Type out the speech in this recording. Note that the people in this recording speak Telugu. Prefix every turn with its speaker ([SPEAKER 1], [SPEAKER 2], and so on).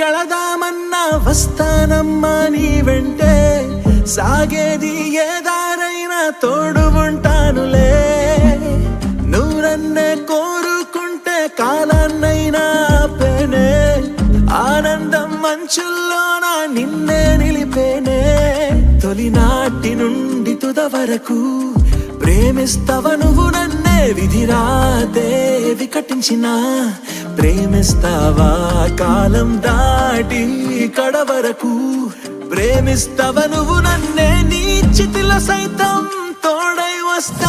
[SPEAKER 1] ఎక్కడికెళదామన్నా వస్తానమ్మా నీ వెంటే, సాగేది ఏ దారైనా తోడు ఉంటానులే. నువ్వు నన్నే కోరుకుంటే కాలాన్నైనా ఆపేనే, ఆనందం మంచుల్లోన నిన్నే నిలిపేనే. తొలినాటి నుండి తుద వరకు ప్రేమిస్తవ నువ్వు నన్నే, విధిరాతే వికటించిన ప్రేమిస్తావా కాలం దాటి కడ వరకు. ప్రేమిస్తవ నువ్వు నన్నే, నీ చితిలో సైతం తోడై వస్తా.